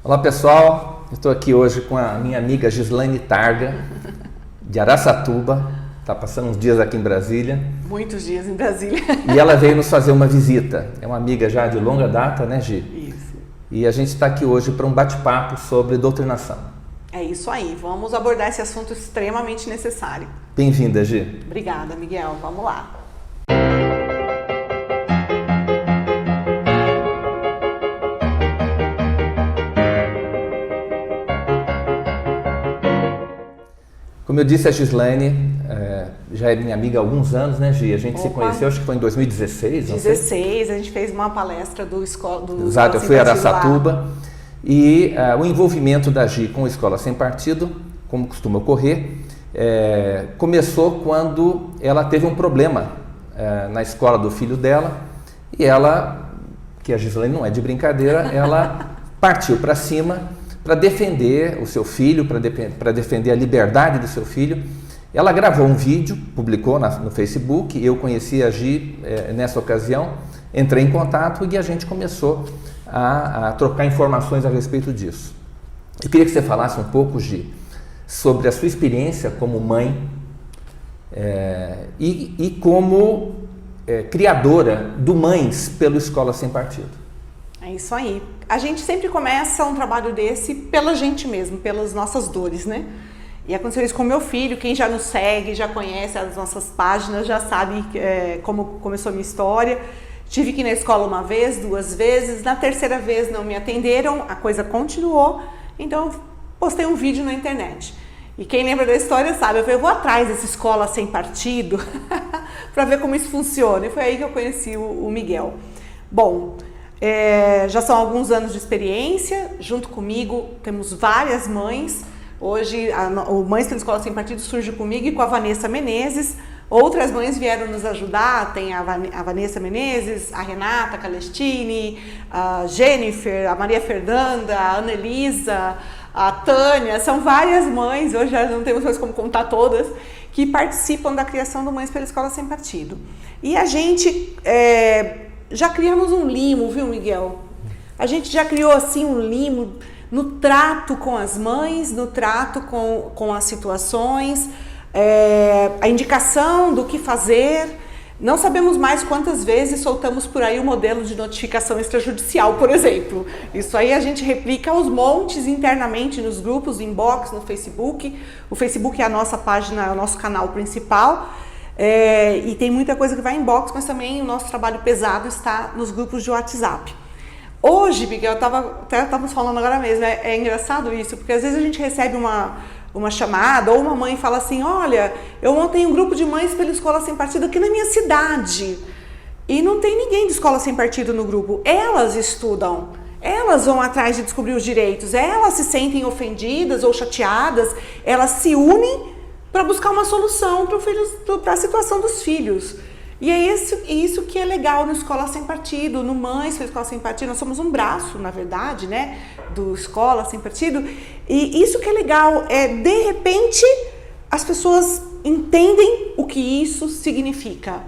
Olá pessoal, estou aqui hoje com a minha amiga Gislaine Targa, de Araçatuba, está passando uns dias aqui em Brasília. Muitos dias em Brasília. E ela veio nos fazer uma visita, é uma amiga já de longa data, né Gi? Isso. E a gente está aqui hoje para um bate-papo sobre doutrinação. É isso aí, vamos abordar esse assunto extremamente necessário. Bem-vinda, Gi. Obrigada, Miguel, vamos lá. Como eu disse, a Gislaine já é minha amiga há alguns anos, né, Gi? A gente se conheceu, acho que foi em 2016, não sei? 16, a gente fez uma palestra do Escola... Exato, eu fui a Araçatuba. E o envolvimento da Gi com a Escola Sem Partido, como costuma ocorrer, começou quando ela teve um problema na escola do filho dela e ela, que a Gislaine não é de brincadeira, ela partiu para cima para defender o seu filho, para defender a liberdade do seu filho. Ela gravou um vídeo, publicou no Facebook, eu conheci a Gi nessa ocasião, entrei em contato e a gente começou a trocar informações a respeito disso. Eu queria que você falasse um pouco, Gi, sobre a sua experiência como mãe e como criadora do Mães pelo Escola Sem Partido. É isso aí. A gente sempre começa um trabalho desse pela gente mesmo, pelas nossas dores, né? E aconteceu isso com meu filho. Quem já nos segue, já conhece as nossas páginas, já sabe como começou a minha história. Tive que ir na escola uma vez, 2 vezes. Na terceira vez não me atenderam, a coisa continuou. Então eu postei um vídeo na internet. E quem lembra da história sabe, eu vou atrás dessa Escola Sem Partido para ver como isso funciona. E foi aí que eu conheci o Miguel. Bom, já são alguns anos de experiência. Junto comigo temos várias mães. Hoje o Mães pela Escola Sem Partido surge comigo e com a Vanessa Menezes. Outras mães vieram nos ajudar, tem a Vanessa Menezes, a Renata Calestini, a Jennifer, a Maria Fernanda, a Ana Elisa, a Tânia. São várias mães, hoje já não temos mais como contar todas, que participam da criação do Mães pela Escola Sem Partido. E a gente já criamos um limo, viu, Miguel? A gente já criou assim um limo no trato com as mães, no trato com as situações, a indicação do que fazer. Não sabemos mais quantas vezes soltamos por aí o modelo de notificação extrajudicial, por exemplo. Isso aí a gente replica aos montes internamente nos grupos, inbox, no Facebook. O Facebook é a nossa página, é o nosso canal principal. E tem muita coisa que vai em inbox, mas também o nosso trabalho pesado está nos grupos de WhatsApp. Hoje, Miguel, estávamos falando agora mesmo, é engraçado isso, porque às vezes a gente recebe uma chamada ou uma mãe fala assim: olha, eu montei um grupo de mães pela Escola Sem Partido aqui na minha cidade e não tem ninguém de Escola Sem Partido no grupo. Elas estudam, elas vão atrás de descobrir os direitos, elas se sentem ofendidas ou chateadas, elas se unem para buscar uma solução para a situação dos filhos. E é isso que é legal no Escola Sem Partido, no Mães pela Escola Sem Partido. Nós somos um braço, na verdade, né, do Escola Sem Partido. E isso que é legal, de repente, as pessoas entendem o que isso significa.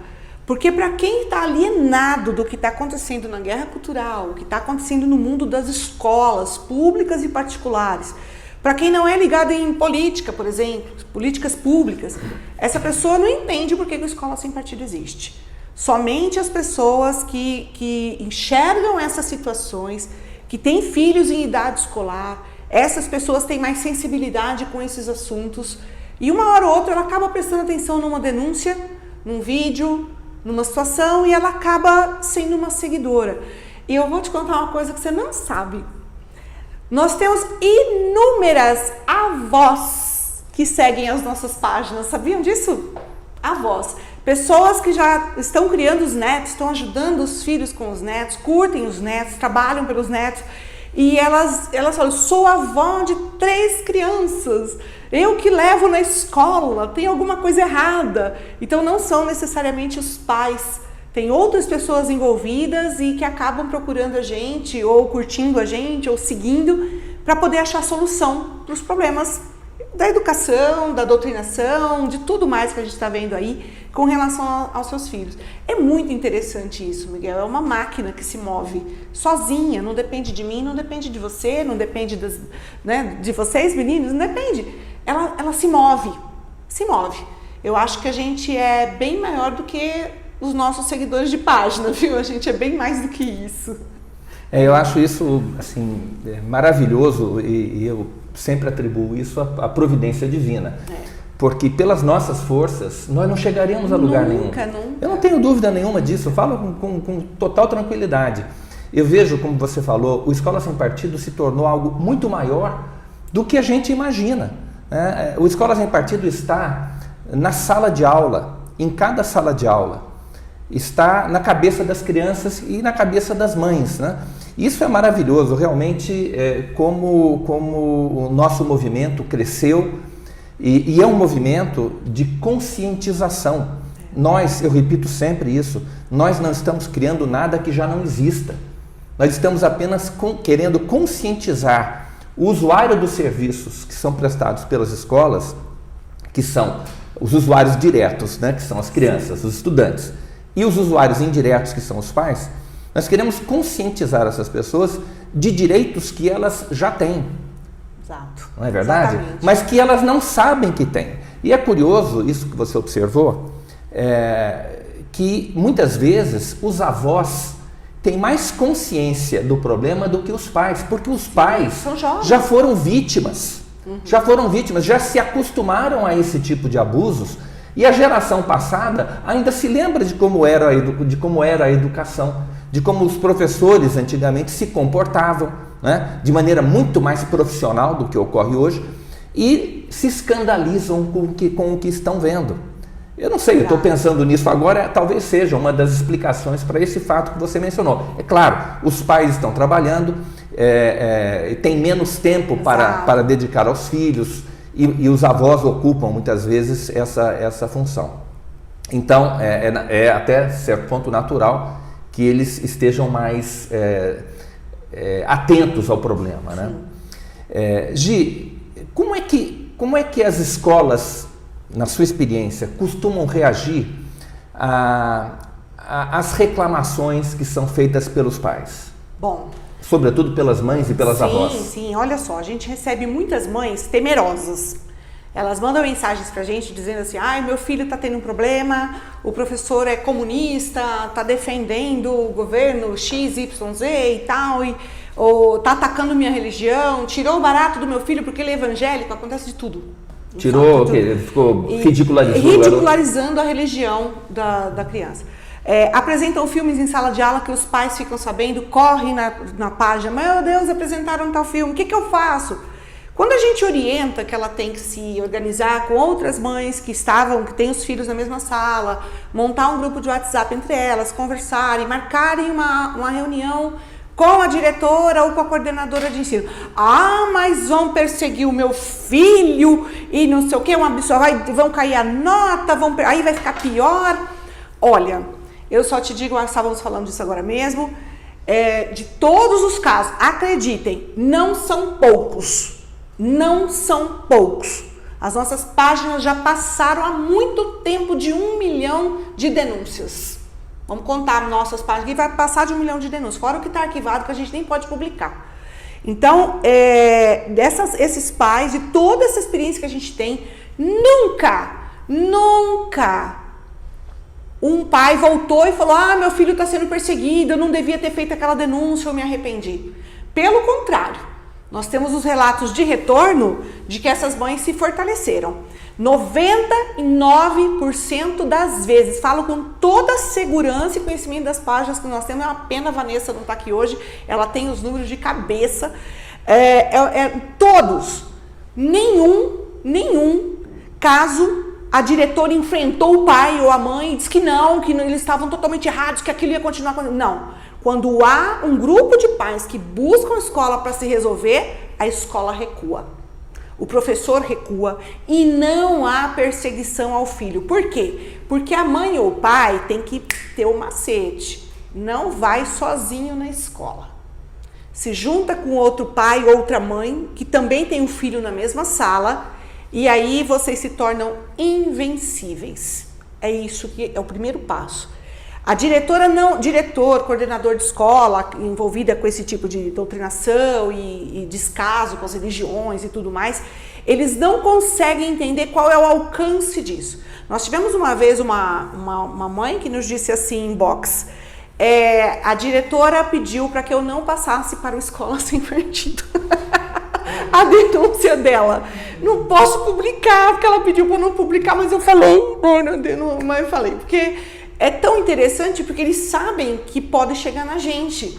Porque para quem está alienado do que está acontecendo na guerra cultural, o que está acontecendo no mundo das escolas públicas e particulares, para quem não é ligado em política, por exemplo, políticas públicas, essa pessoa não entende por que a Escola Sem Partido existe. Somente as pessoas que enxergam essas situações, que têm filhos em idade escolar, essas pessoas têm mais sensibilidade com esses assuntos. E uma hora ou outra ela acaba prestando atenção numa denúncia, num vídeo, numa situação, e ela acaba sendo uma seguidora. E eu vou te contar uma coisa que você não sabe. Nós temos inúmeras avós que seguem as nossas páginas, sabiam disso? Avós. Pessoas que já estão criando os netos, estão ajudando os filhos com os netos, curtem os netos, trabalham pelos netos. E elas falam: sou avó de 3 crianças, eu que levo na escola, tem alguma coisa errada. Então não são necessariamente os pais. Tem outras pessoas envolvidas e que acabam procurando a gente, ou curtindo a gente, ou seguindo, para poder achar solução para os problemas da educação, da doutrinação, de tudo mais que a gente está vendo aí com relação aos seus filhos. É muito interessante isso, Miguel. É uma máquina que se move sozinha, não depende de mim, não depende de você, não depende de vocês, meninos, não depende. Ela se move, se move. Eu acho que a gente é bem maior do que os nossos seguidores de página, viu? A gente é bem mais do que isso. Eu acho isso assim, maravilhoso e eu sempre atribuo isso à providência divina. Porque pelas nossas forças, nós não chegaríamos a lugar nenhum. Nunca. Eu não tenho dúvida nenhuma disso, eu falo com total tranquilidade. Eu vejo, como você falou, o Escola Sem Partido se tornou algo muito maior do que a gente imagina. O Escola Sem Partido está na sala de aula, em cada sala de aula. Está na cabeça das crianças e na cabeça das mães, né? Isso é maravilhoso, realmente, como o nosso movimento cresceu e é um movimento de conscientização. Eu repito sempre isso, nós não estamos criando nada que já não exista. Nós estamos apenas querendo conscientizar o usuário dos serviços que são prestados pelas escolas, que são os usuários diretos, né, que são as crianças, os estudantes, e os usuários indiretos, que são os pais. Nós queremos conscientizar essas pessoas de direitos que elas já têm. Exato. Não é verdade? Exatamente. Mas que elas não sabem que têm. E é curioso, isso que você observou, que muitas vezes os avós têm mais consciência do problema do que os pais, porque os pais já foram vítimas. Já se acostumaram a esse tipo de abusos. E a geração passada ainda se lembra de como era a educação, de como os professores antigamente se comportavam, né, de maneira muito mais profissional do que ocorre hoje, e se escandalizam com o que estão vendo. Eu não sei, eu estou pensando nisso agora, talvez seja uma das explicações para esse fato que você mencionou. É claro, os pais estão trabalhando, têm menos tempo para dedicar aos filhos, e os avós ocupam muitas vezes essa função. Então, é até certo ponto natural que eles estejam mais atentos ao problema, né? Gi, como é que as escolas, na sua experiência, costumam reagir às reclamações que são feitas pelos pais? Bom, sobretudo pelas mães e pelas avós. Sim, olha só, a gente recebe muitas mães temerosas. Elas mandam mensagens pra gente dizendo assim, meu filho tá tendo um problema, o professor é comunista, tá defendendo o governo XYZ e tal, ou tá atacando minha religião, tirou o barato do meu filho porque ele é evangélico, acontece de tudo. Tirou o quê? Ele ficou ridicularizando a religião da criança. Apresentam filmes em sala de aula que os pais ficam sabendo, correm na página, meu Deus, apresentaram tal filme, o que eu faço? Quando a gente orienta que ela tem que se organizar com outras mães que têm os filhos na mesma sala, montar um grupo de WhatsApp entre elas, conversarem, marcarem uma reunião com a diretora ou com a coordenadora de ensino. Mas vão perseguir o meu filho e não sei o que, vão cair a nota, aí vai ficar pior. Olha, eu só te digo, estávamos falando disso agora mesmo, de todos os casos, acreditem, não são poucos. Não são poucos. As nossas páginas já passaram há muito tempo de 1 milhão de denúncias. Vamos contar nossas páginas que vai passar de 1 milhão de denúncias, fora o que está arquivado que a gente nem pode publicar. Então, esses pais, de toda essa experiência que a gente tem, nunca um pai voltou e falou, meu filho está sendo perseguido, eu não devia ter feito aquela denúncia, eu me arrependi. Pelo contrário. Nós temos os relatos de retorno de que essas mães se fortaleceram. 99% das vezes, falo com toda a segurança e conhecimento das páginas que nós temos, é uma pena a Vanessa não estar aqui hoje, ela tem os números de cabeça, todos, nenhum caso a diretora enfrentou o pai ou a mãe e disse que eles estavam totalmente errados, que aquilo ia continuar acontecendo. Não. Quando há um grupo de pais que buscam a escola para se resolver, a escola recua. O professor recua e não há perseguição ao filho. Por quê? Porque a mãe ou o pai tem que ter o macete. Não vai sozinho na escola. Se junta com outro pai ou outra mãe que também tem um filho na mesma sala E aí vocês se tornam invencíveis. É isso que é o primeiro passo. A diretora não, diretor, coordenador de escola envolvida com esse tipo de doutrinação e descaso com as religiões e tudo mais, eles não conseguem entender qual é o alcance disso. Nós tivemos uma vez uma mãe que nos disse assim, em box, a diretora pediu para que eu não passasse para o Escola Sem Partido. A denúncia dela. Não posso publicar, porque ela pediu para não publicar, mas eu falei, mas eu falei, porque é tão interessante, porque eles sabem que pode chegar na gente.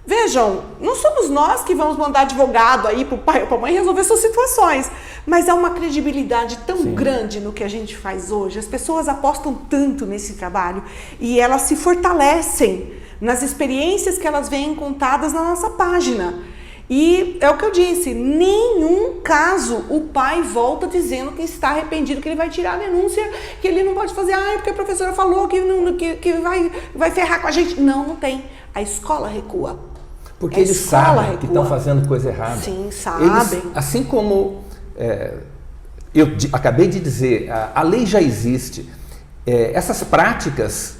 Vejam, não somos nós que vamos mandar advogado aí para o pai ou para a mãe resolver suas situações, mas há uma credibilidade tão grande no que a gente faz hoje, as pessoas apostam tanto nesse trabalho e elas se fortalecem nas experiências que elas veem contadas na nossa página. E é o que eu disse, nenhum caso o pai volta dizendo que está arrependido, que ele vai tirar a denúncia, que ele não pode fazer, porque a professora falou que vai ferrar com a gente. Não tem. A escola recua. Porque eles sabem que estão fazendo coisa errada. Sim, sabem. Eles, assim como eu acabei de dizer, a lei já existe. Essas práticas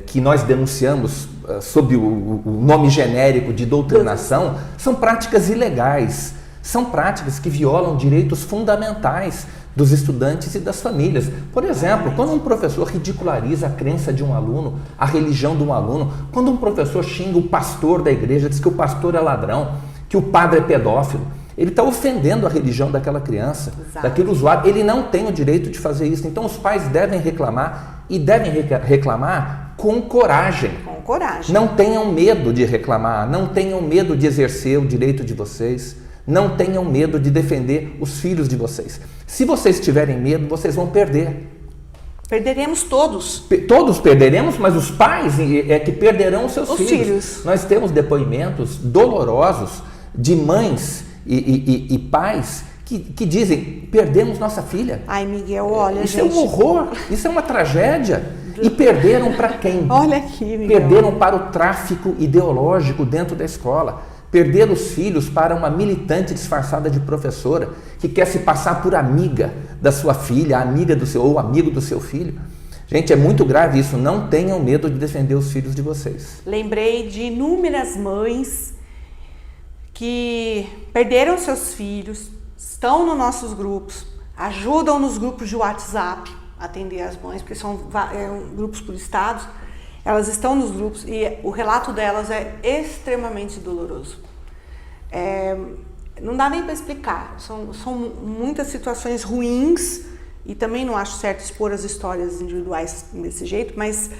que nós denunciamos sob o nome genérico de doutrinação são práticas ilegais, são práticas que violam direitos fundamentais dos estudantes e das famílias. Por exemplo, quando um professor ridiculariza a crença de um aluno, a religião de um aluno, quando um professor xinga o pastor da igreja, diz que o pastor é ladrão, que o padre é pedófilo, ele está ofendendo a religião daquela criança, daquele usuário. Ele não tem o direito de fazer isso. Então os pais devem reclamar e devem reclamar com coragem. Com coragem. Não tenham medo de reclamar, não tenham medo de exercer o direito de vocês, não tenham medo de defender os filhos de vocês. Se vocês tiverem medo, vocês vão perder. Perderemos todos. Todos perderemos, mas os pais é que perderão os seus filhos. Nós temos depoimentos dolorosos de mães e pais que dizem, perdemos nossa filha. Ai, Miguel, olha, isso gente. Isso é um horror, isso é uma tragédia. E perderam para quem? Olha aqui, Miguel. Perderam para o tráfico ideológico dentro da escola. Perderam os filhos para uma militante disfarçada de professora que quer se passar por amiga da sua filha, amiga do seu ou amigo do seu filho. Gente, é muito grave isso. Não tenham medo de defender os filhos de vocês. Lembrei de inúmeras mães que perderam seus filhos, estão nos nossos grupos, ajudam nos grupos de WhatsApp a atender as mães, porque são grupos por estados. Elas estão nos grupos e o relato delas é extremamente doloroso. Não dá nem para explicar, são muitas situações ruins e também não acho certo expor as histórias individuais desse jeito, mas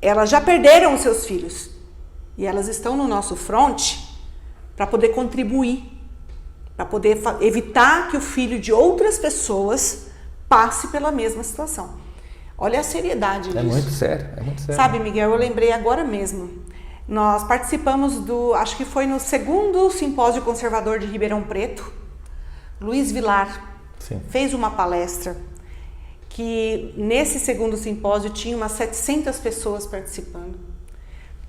elas já perderam os seus filhos e elas estão no nosso front para poder contribuir, para poder evitar que o filho de outras pessoas passe pela mesma situação. Olha a seriedade disso. É muito sério, é muito sério. Sabe, Miguel, eu lembrei agora mesmo. Nós participamos acho que foi no 2º Simpósio Conservador de Ribeirão Preto. Luiz Vilar fez uma palestra que nesse 2º simpósio tinha umas 700 pessoas participando.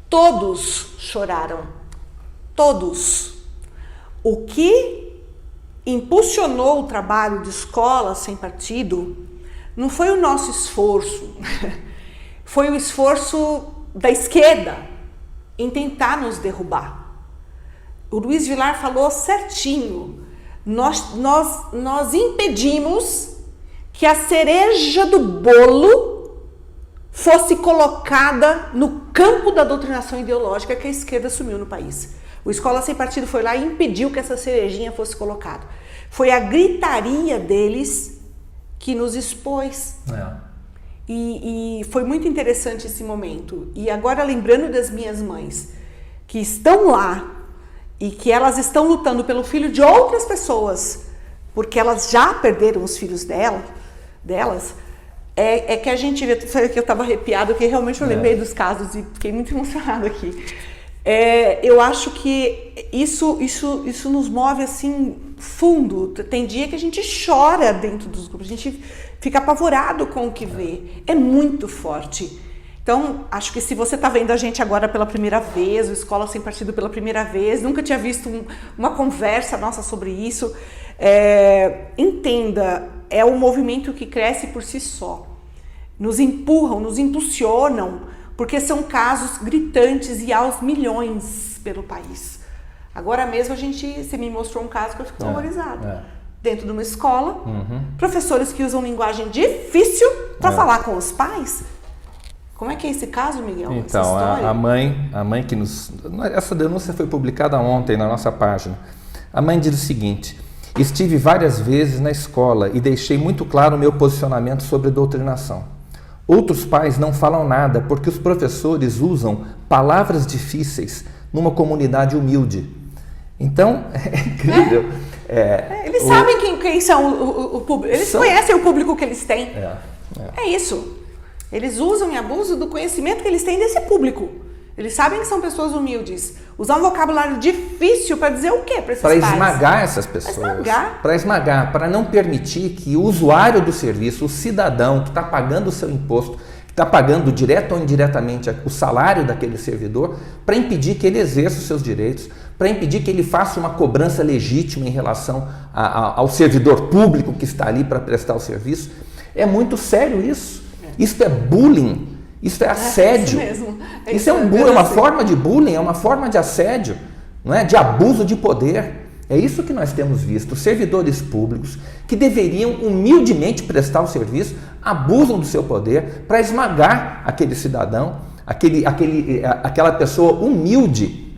Todos choraram. Todos. O que impulsionou o trabalho de Escola Sem Partido não foi o nosso esforço, foi o esforço da esquerda em tentar nos derrubar. O Luiz Vilar falou certinho, nós impedimos que a cereja do bolo fosse colocada no campo da doutrinação ideológica que a esquerda assumiu no país. O Escola Sem Partido foi lá e impediu que essa cerejinha fosse colocada. Foi a gritaria deles que nos expôs. E foi muito interessante esse momento. E agora, lembrando das minhas mães, que estão lá e que elas estão lutando pelo filho de outras pessoas, porque elas já perderam os filhos delas, que a gente vê, que eu estava arrepiado, que realmente eu lembrei dos casos e fiquei muito emocionada aqui. Eu acho que isso nos move assim fundo. Tem dia que a gente chora dentro dos grupos, a gente fica apavorado com o que vê. É muito forte. Então, acho que se você está vendo a gente agora pela primeira vez, o Escola Sem Partido pela primeira vez, nunca tinha visto uma conversa nossa sobre isso, entenda, é um movimento que cresce por si só. Nos empurram, nos impulsionam, porque são casos gritantes e aos milhões pelo país. Agora mesmo você me mostrou um caso que eu fico horrorizada. Dentro de uma escola, professores que usam linguagem difícil para falar com os pais. Como é que é esse caso, Miguel? Então, a mãe que nos... Essa denúncia foi publicada ontem na nossa página. A mãe diz o seguinte: estive várias vezes na escola e deixei muito claro o meu posicionamento sobre doutrinação. Outros pais não falam nada porque os professores usam palavras difíceis numa comunidade humilde. Então, é incrível. Eles sabem quem são o público. Eles conhecem o público que eles têm. É isso. Eles usam e abusam do conhecimento que eles têm desse público. Eles sabem que são pessoas humildes. Usar um vocabulário difícil para dizer o quê para esses pais? Para esmagar essas pessoas. Para esmagar, para não permitir que o usuário do serviço, o cidadão que está pagando o seu imposto, que está pagando direto ou indiretamente o salário daquele servidor, para impedir que ele exerça os seus direitos, para impedir que ele faça uma cobrança legítima em relação ao servidor público que está ali para prestar o serviço. É muito sério isso. Isso é bullying, isso é assédio. Isso mesmo. Isso é uma forma de bullying, é uma forma de assédio, não é? De abuso de poder. É isso que nós temos visto. Servidores públicos que deveriam humildemente prestar o serviço, abusam do seu poder para esmagar aquele cidadão, aquela pessoa humilde.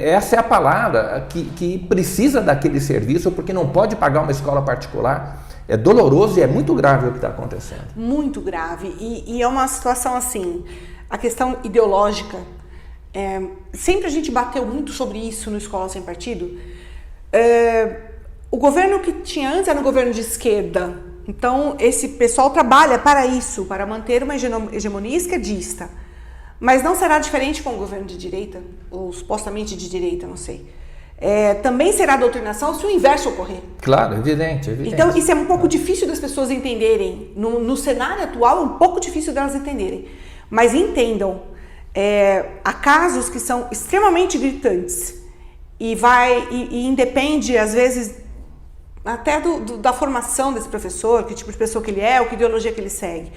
Essa é a palavra que precisa daquele serviço porque não pode pagar uma escola particular. É doloroso e é muito grave o que está acontecendo. Muito grave. E é uma situação assim, a questão ideológica, sempre a gente bateu muito sobre isso no Escola Sem Partido. O governo que tinha antes era um governo de esquerda. Então, esse pessoal trabalha para isso, para manter uma hegemonia esquerdista. Mas não será diferente com o governo de direita, ou supostamente de direita, não sei. Também será doutrinação se o inverso ocorrer. Claro, evidente. Então, isso é um pouco difícil das pessoas entenderem. No cenário atual, é um pouco difícil delas entenderem. Mas entendam, há casos que são extremamente gritantes e independe, às vezes, até da formação desse professor, que tipo de pessoa que ele é, ou que ideologia que ele segue.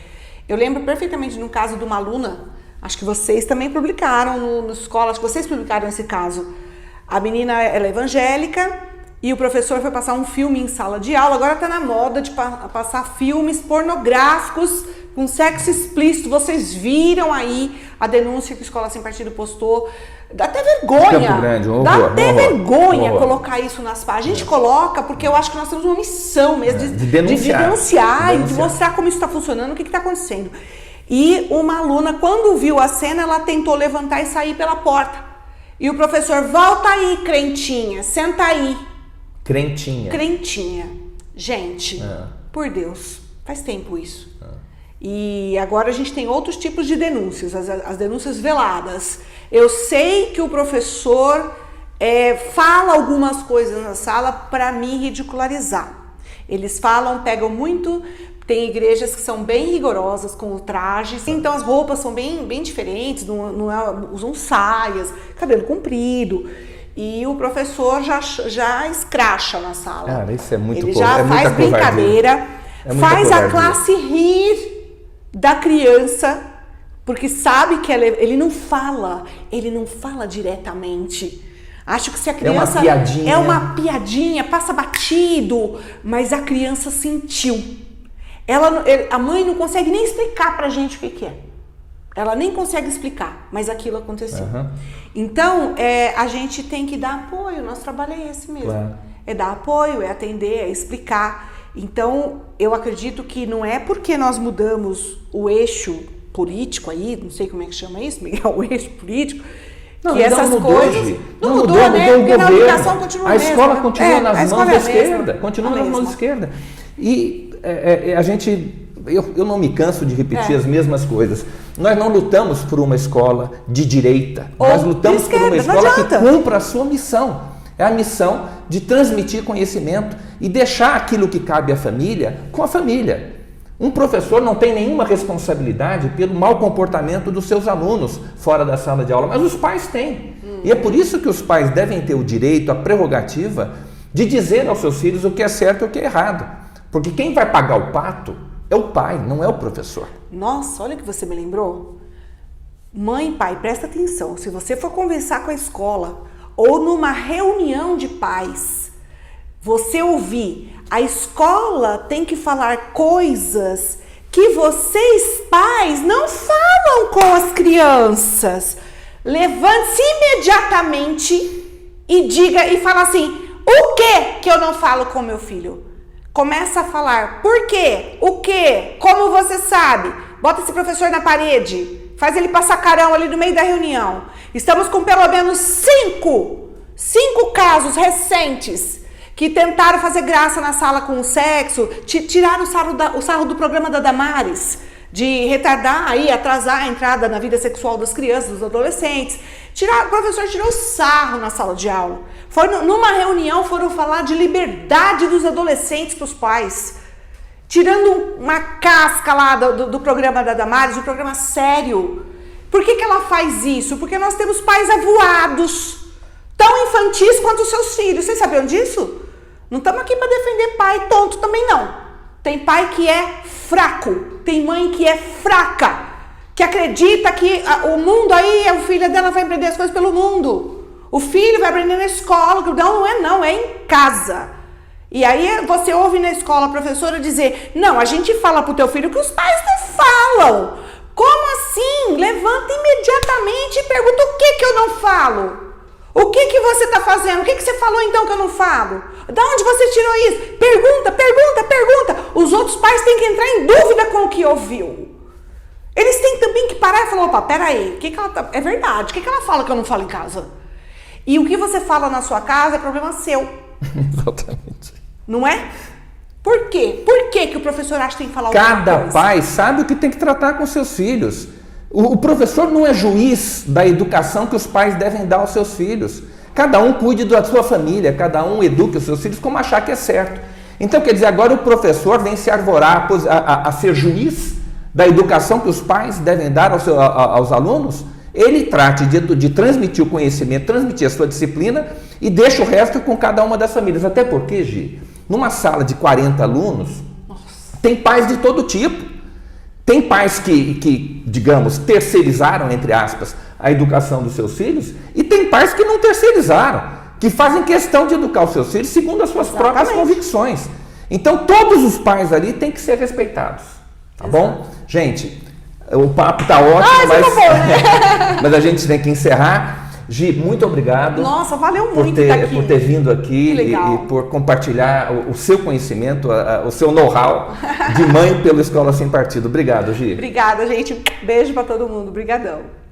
Eu lembro perfeitamente de um caso de uma aluna, acho que vocês também publicaram na escola, acho que vocês publicaram esse caso. A menina, ela é evangélica e o professor foi passar um filme em sala de aula. Agora está na moda de passar filmes pornográficos com sexo explícito. Vocês viram aí a denúncia que a Escola Sem Partido postou. Dá até vergonha. Campo Grande, dá até vergonha colocar isso nas páginas. A gente coloca porque eu acho que nós temos uma missão mesmo de denunciar e de mostrar como isso está funcionando, o que está acontecendo. E uma aluna, quando viu a cena, ela tentou levantar e sair pela porta. E o professor, volta aí, crentinha, senta aí. Crentinha. Gente, por Deus, faz tempo isso. E agora a gente tem outros tipos de denúncias, as denúncias veladas. Eu sei que o professor fala algumas coisas na sala para me ridicularizar. Eles pegam muito... Tem igrejas que são bem rigorosas com o traje, então as roupas são bem diferentes, usam saias, cabelo comprido. E o professor já escracha na sala. Cara, isso é muito Ele já faz brincadeira, faz a classe rir da criança, porque sabe que ele não fala diretamente. Acho que se a criança... É uma piadinha, passa batido, mas a criança sentiu. A mãe não consegue nem explicar pra gente o que é. Ela nem consegue explicar, mas aquilo aconteceu. Então, a gente tem que dar apoio, nosso trabalho é esse mesmo. Claro. É dar apoio, é atender, é explicar. Então, eu acredito que não é porque nós mudamos o eixo político aí, não sei como é que chama isso, Miguel, o eixo político, que essas coisas... Não mudou, né? Porque na educação continua a escola continua nas mãos da esquerda. Continua nas mãos da esquerda. E... Eu não me canso de repetir as mesmas coisas. Nós não lutamos por uma escola de direita. Nós lutamos por uma escola que cumpra a sua missão. É a missão de transmitir conhecimento e deixar aquilo que cabe à família com a família. Um professor não tem nenhuma responsabilidade pelo mau comportamento dos seus alunos fora da sala de aula, mas os pais têm. E é por isso que os pais devem ter o direito, a prerrogativa de dizer aos seus filhos o que é certo e o que é errado. Porque quem vai pagar o pato é o pai, não é o professor. Nossa, olha o que você me lembrou. Mãe, pai, presta atenção. Se você for conversar com a escola ou numa reunião de pais, você ouvir, a escola tem que falar coisas que vocês, pais, não falam com as crianças. Levante-se imediatamente e diga e fala assim: o que eu não falo com meu filho? Começa a falar. Por quê? O quê? Como você sabe? Bota esse professor na parede. Faz ele passar carão ali no meio da reunião. Estamos com pelo menos cinco casos recentes que tentaram fazer graça na sala com o sexo, tiraram o sarro do programa da Damares, de retardar, atrasar a entrada na vida sexual das crianças, dos adolescentes. O professor tirou sarro na sala de aula. Numa reunião foram falar de liberdade dos adolescentes para os pais, tirando uma casca lá do programa da Damares, um programa sério. Por que ela faz isso? Porque nós temos pais avoados, tão infantis quanto os seus filhos. Vocês sabiam disso? Não estamos aqui para defender pai tonto também não. Tem pai que é fraco, tem mãe que é fraca, que acredita que o mundo aí, o filho dela vai aprender as coisas pelo mundo. O filho vai aprender na escola. Não, é em casa. E aí você ouve na escola a professora dizer: não, a gente fala pro teu filho que os pais não falam. Como assim? Levanta imediatamente e pergunta: o que eu não falo? O que você está fazendo? O que você falou então que eu não falo? Da onde você tirou isso? Pergunta. Os outros pais têm que entrar em dúvida com o que ouviu. Eles têm também que parar e falar: opa, peraí, é verdade, o que ela fala que eu não falo em casa? E o que você fala na sua casa é problema seu. Exatamente. Não é? Por quê? Por que o professor acha que tem que falar alguma coisa? Cada pai sabe o que tem que tratar com seus filhos. O professor não é juiz da educação que os pais devem dar aos seus filhos. Cada um cuide da sua família, cada um eduque os seus filhos como achar que é certo. Então, quer dizer, agora o professor vem se arvorar a ser juiz da educação que os pais devem dar aos alunos. Ele trate de transmitir o conhecimento, transmitir a sua disciplina e deixa o resto com cada uma das famílias. Até porque, Gi, numa sala de 40 alunos, tem pais de todo tipo. Tem pais que, digamos, terceirizaram, entre aspas, a educação dos seus filhos, e tem pais que não terceirizaram, que fazem questão de educar os seus filhos segundo as suas próprias convicções. Então, todos os pais ali têm que ser respeitados, tá bom? Gente, o papo tá ótimo, mas a gente tem que encerrar. Gi, muito obrigado. Nossa, valeu muito estar aqui. Por ter vindo aqui e por compartilhar o seu conhecimento, o seu know-how de mãe pela Escola Sem Partido. Obrigado, Gi. Obrigada, gente. Beijo para todo mundo. Obrigadão.